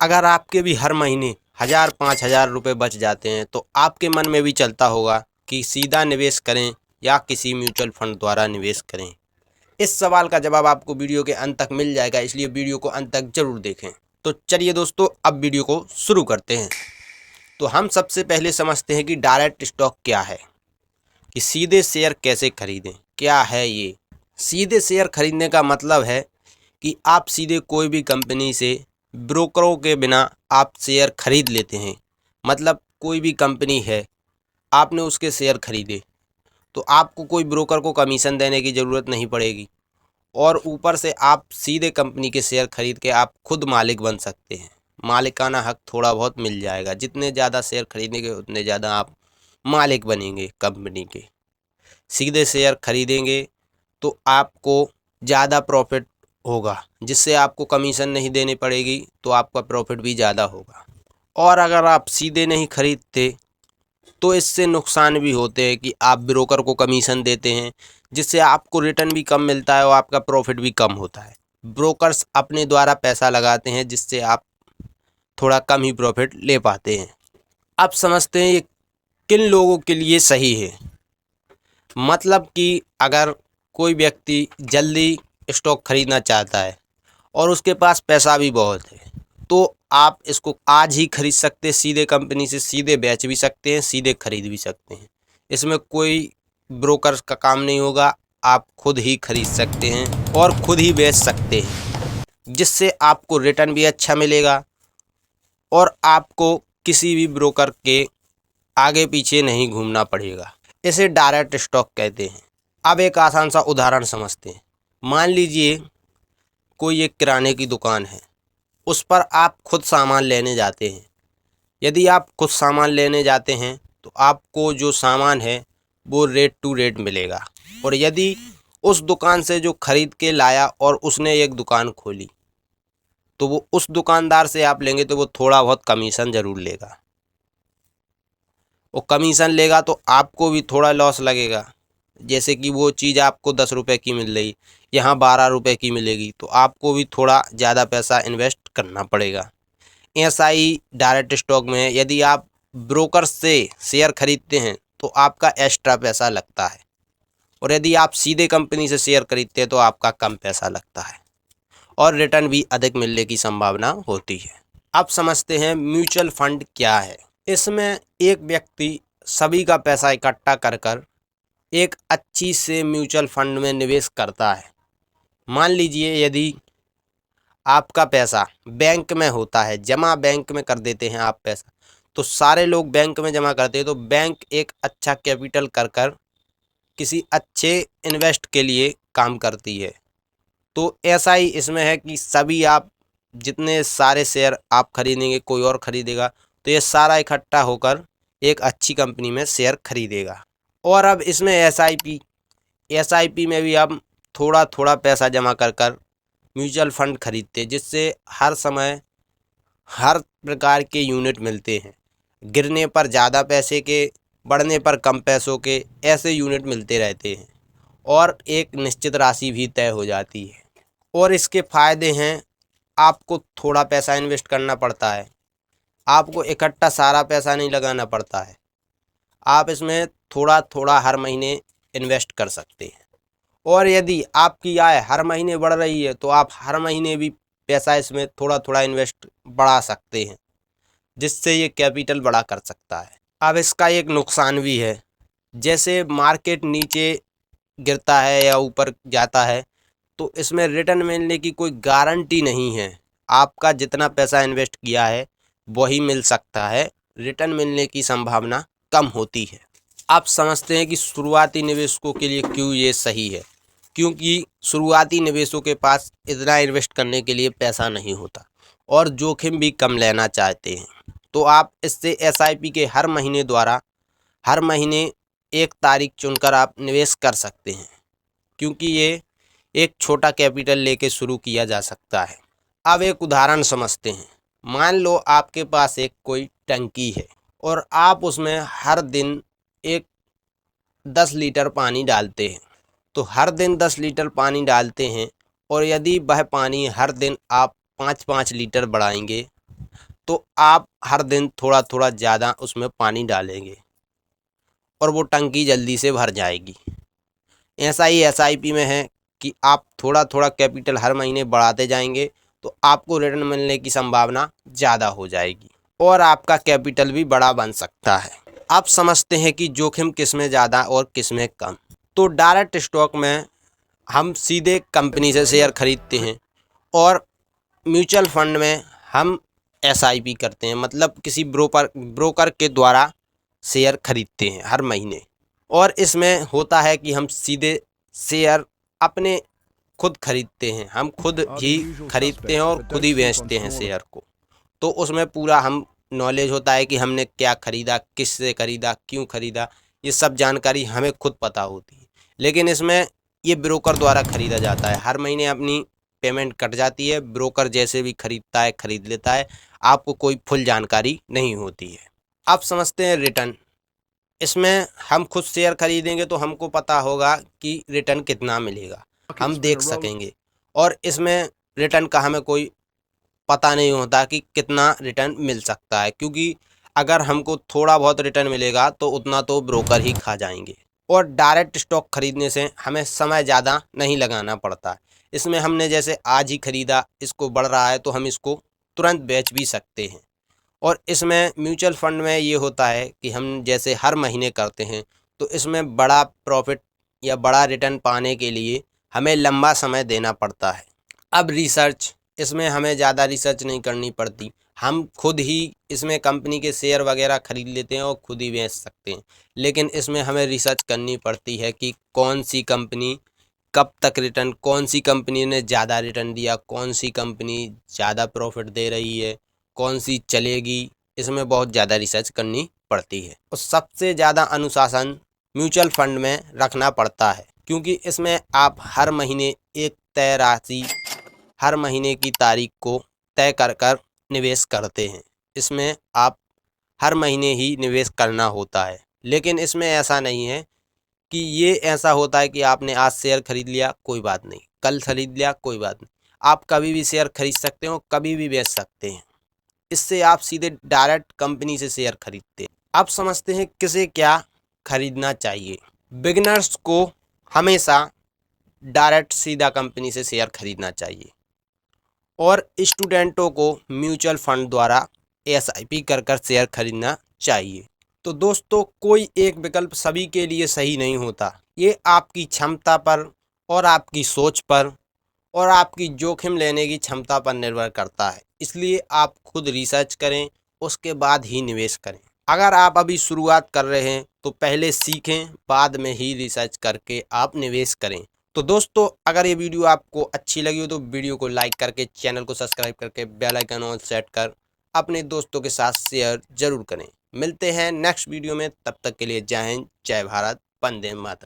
अगर आपके भी हर महीने 1000-5000 रुपये बच जाते हैं तो आपके मन में भी चलता होगा कि सीधा निवेश करें या किसी म्यूचुअल फंड द्वारा निवेश करें। इस सवाल का जवाब आपको वीडियो के अंत तक मिल जाएगा, इसलिए वीडियो को अंत तक जरूर देखें। तो चलिए दोस्तों, अब वीडियो को शुरू करते हैं। तो हम सबसे पहले समझते हैं कि डायरेक्ट स्टॉक क्या है, कि सीधे शेयर कैसे खरीदें। क्या है ये? सीधे शेयर खरीदने का मतलब है कि आप सीधे कोई भी कंपनी से ब्रोकरों के बिना आप शेयर खरीद लेते हैं। मतलब कोई भी कंपनी है, आपने उसके शेयर खरीदे तो आपको कोई ब्रोकर को कमीशन देने की ज़रूरत नहीं पड़ेगी, और ऊपर से आप सीधे कंपनी के शेयर खरीद के आप खुद मालिक बन सकते हैं। मालिकाना हक थोड़ा बहुत मिल जाएगा, जितने ज़्यादा शेयर खरीदेंगे उतने ज़्यादा आप मालिक बनेंगे कंपनी के। सीधे शेयर खरीदेंगे तो आपको ज़्यादा प्रॉफिट होगा, जिससे आपको कमीशन नहीं देनी पड़ेगी, तो आपका प्रॉफिट भी ज़्यादा होगा। और अगर आप सीधे नहीं खरीदते तो इससे नुकसान भी होते हैं कि आप ब्रोकर को कमीशन देते हैं, जिससे आपको रिटर्न भी कम मिलता है और आपका प्रॉफिट भी कम होता है। ब्रोकर्स अपने द्वारा पैसा लगाते हैं, जिससे आप थोड़ा कम ही प्रॉफिट ले पाते हैं। अब समझते हैं ये किन लोगों के लिए सही है। मतलब कि अगर कोई व्यक्ति जल्दी स्टॉक खरीदना चाहता है और उसके पास पैसा भी बहुत है, तो आप इसको आज ही खरीद सकते हैं। सीधे कंपनी से सीधे बेच भी सकते हैं, सीधे खरीद भी सकते हैं। इसमें कोई ब्रोकर का काम नहीं होगा, आप खुद ही खरीद सकते हैं और खुद ही बेच सकते हैं, जिससे आपको रिटर्न भी अच्छा मिलेगा और आपको किसी भी ब्रोकर के आगे पीछे नहीं घूमना पड़ेगा। इसे डायरेक्ट स्टॉक कहते हैं। अब एक आसान सा उदाहरण समझते हैं। मान लीजिए कोई एक किराने की दुकान है, उस पर आप खुद सामान लेने जाते हैं। यदि आप खुद सामान लेने जाते हैं तो आपको जो सामान है वो रेट टू रेट मिलेगा, और यदि उस दुकान से जो खरीद के लाया और उसने एक दुकान खोली, तो वो उस दुकानदार से आप लेंगे तो वो थोड़ा बहुत कमीशन ज़रूर लेगा। वो कमीशन लेगा तो आपको भी थोड़ा लॉस लगेगा। जैसे कि वो चीज़ आपको 10 रुपये की मिल रही, यहाँ 12 रुपये की मिलेगी, तो आपको भी थोड़ा ज़्यादा पैसा इन्वेस्ट करना पड़ेगा। ऐसा ही डायरेक्ट स्टॉक में है। यदि आप ब्रोकर से शेयर खरीदते हैं तो आपका एक्स्ट्रा पैसा लगता है, और यदि आप सीधे कंपनी से शेयर खरीदते हैं तो आपका कम पैसा लगता है और रिटर्न भी अधिक मिलने की संभावना होती है। अब समझते हैं म्यूचुअल फंड क्या है। इसमें एक व्यक्ति सभी का पैसा इकट्ठा कर कर एक अच्छी से म्यूचुअल फंड में निवेश करता है। मान लीजिए यदि आपका पैसा बैंक में होता है, जमा बैंक में कर देते हैं आप पैसा, तो सारे लोग बैंक में जमा करते हैं, तो बैंक एक अच्छा कैपिटल कर कर किसी अच्छे इन्वेस्ट के लिए काम करती है। तो ऐसा ही इसमें है कि सभी आप जितने सारे शेयर आप खरीदेंगे, कोई और खरीदेगा, तो ये सारा इकट्ठा होकर एक अच्छी कंपनी में शेयर खरीदेगा। और अब इसमें एसआईपी में भी हम थोड़ा थोड़ा पैसा जमा कर कर म्यूचुअल फंड खरीदते हैं, जिससे हर समय हर प्रकार के यूनिट मिलते हैं। गिरने पर ज़्यादा पैसे के, बढ़ने पर कम पैसों के, ऐसे यूनिट मिलते रहते हैं और एक निश्चित राशि भी तय हो जाती है। और इसके फ़ायदे हैं, आपको थोड़ा पैसा इन्वेस्ट करना पड़ता है, आपको इकट्ठा सारा पैसा नहीं लगाना पड़ता है, आप इसमें थोड़ा थोड़ा हर महीने इन्वेस्ट कर सकते हैं। और यदि आपकी आय हर महीने बढ़ रही है तो आप हर महीने भी पैसा इसमें थोड़ा थोड़ा इन्वेस्ट बढ़ा सकते हैं, जिससे ये कैपिटल बड़ा कर सकता है। अब इसका एक नुकसान भी है, जैसे मार्केट नीचे गिरता है या ऊपर जाता है तो इसमें रिटर्न मिलने की कोई गारंटी नहीं है। आपका जितना पैसा इन्वेस्ट किया है वही मिल सकता है, रिटर्न मिलने की संभावना कम होती है। आप समझते हैं कि शुरुआती निवेशकों के लिए क्यों ये सही है। क्योंकि शुरुआती निवेशकों के पास इतना इन्वेस्ट करने के लिए पैसा नहीं होता और जोखिम भी कम लेना चाहते हैं। तो आप इससे एसआईपी के हर महीने एक तारीख चुनकर आप निवेश कर सकते हैं, क्योंकि ये एक छोटा कैपिटल लेके शुरू किया जा सकता है। अब एक उदाहरण समझते हैं। मान लो आपके पास एक कोई टंकी है और आप उसमें हर दिन एक 10 लीटर पानी डालते हैं। तो हर दिन 10 लीटर पानी डालते हैं, और यदि वह पानी हर दिन आप 5-5 लीटर बढ़ाएंगे तो आप हर दिन थोड़ा थोड़ा ज़्यादा उसमें पानी डालेंगे और वो टंकी जल्दी से भर जाएगी। ऐसा ही एसआईपी में है कि आप थोड़ा थोड़ा कैपिटल हर महीने बढ़ाते जाएंगे तो आपको रिटर्न मिलने की संभावना ज़्यादा हो जाएगी और आपका कैपिटल भी बड़ा बन सकता है। आप समझते हैं कि जोखिम किस में ज़्यादा और किस में कम। तो डायरेक्ट स्टॉक में हम सीधे कंपनी से शेयर खरीदते हैं और म्यूचुअल फंड में हम एसआईपी करते हैं, मतलब किसी ब्रोकर के द्वारा शेयर खरीदते हैं हर महीने। और इसमें होता है कि हम सीधे शेयर अपने खुद खरीदते हैं, हम खुद ही खरीदते हैं और खुद ही बेचते हैं शेयर को। तो उसमें पूरा हम नॉलेज होता है कि हमने क्या खरीदा, किस से खरीदा, क्यों खरीदा, ये सब जानकारी हमें खुद पता होती है। लेकिन इसमें ये ब्रोकर द्वारा खरीदा जाता है, हर महीने अपनी पेमेंट कट जाती है, ब्रोकर जैसे भी खरीदता है खरीद लेता है, आपको कोई फुल जानकारी नहीं होती है। आप समझते हैं रिटर्न, इसमें हम खुद शेयर खरीदेंगे तो हमको पता होगा कि रिटर्न कितना मिलेगा, हम देख सकेंगे। और इसमें रिटर्न का हमें कोई पता नहीं होता कि कितना रिटर्न मिल सकता है, क्योंकि अगर हमको थोड़ा बहुत रिटर्न मिलेगा तो उतना तो ब्रोकर ही खा जाएंगे। और डायरेक्ट स्टॉक खरीदने से हमें समय ज़्यादा नहीं लगाना पड़ता। इसमें हमने जैसे आज ही खरीदा, इसको बढ़ रहा है तो हम इसको तुरंत बेच भी सकते हैं। और इसमें म्यूचुअल फंड में ये होता है कि हम जैसे हर महीने करते हैं तो इसमें बड़ा प्रॉफिट या बड़ा रिटर्न पाने के लिए हमें लंबा समय देना पड़ता है। अब रिसर्च, इसमें हमें ज़्यादा रिसर्च नहीं करनी पड़ती, हम खुद ही इसमें कंपनी के शेयर वगैरह खरीद लेते हैं और खुद ही बेच सकते हैं। लेकिन इसमें हमें रिसर्च करनी पड़ती है कि कौन सी कंपनी कब तक रिटर्न, कौन सी कंपनी ने ज़्यादा रिटर्न दिया, कौन सी कंपनी ज़्यादा प्रॉफिट दे रही है, कौन सी चलेगी, इसमें बहुत ज़्यादा रिसर्च करनी पड़ती है। और सबसे ज़्यादा अनुशासन म्यूचुअल फंड में रखना पड़ता है, क्योंकि इसमें आप हर महीने एक तय राशि हर महीने की तारीख को तय कर निवेश करते हैं। इसमें आप हर महीने ही निवेश करना होता है। लेकिन इसमें ऐसा नहीं है कि ये ऐसा होता है कि आपने आज शेयर खरीद लिया कोई बात नहीं, कल खरीद लिया कोई बात नहीं, आप कभी भी शेयर खरीद सकते हो, कभी भी बेच सकते हैं। इससे आप सीधे डायरेक्ट कंपनी से शेयर खरीदते हैं। आप समझते हैं किसे क्या खरीदना चाहिए। बिगिनर्स को हमेशा डायरेक्ट सीधा कंपनी से शेयर खरीदना चाहिए और स्टूडेंटों को म्यूचुअल फंड द्वारा एसआईपी कर शेयर खरीदना चाहिए। तो दोस्तों, कोई एक विकल्प सभी के लिए सही नहीं होता, ये आपकी क्षमता पर और आपकी सोच पर और आपकी जोखिम लेने की क्षमता पर निर्भर करता है। इसलिए आप खुद रिसर्च करें, उसके बाद ही निवेश करें। अगर आप अभी शुरुआत कर रहे हैं तो पहले सीखें, बाद में ही रिसर्च करके आप निवेश करें। तो दोस्तों, अगर ये वीडियो आपको अच्छी लगी हो तो वीडियो को लाइक करके, चैनल को सब्सक्राइब करके, बेल आइकन ऑन सेट कर अपने दोस्तों के साथ शेयर जरूर करें। मिलते हैं नेक्स्ट वीडियो में, तब तक के लिए जय हिंद, जय भारत, वंदे मातरम।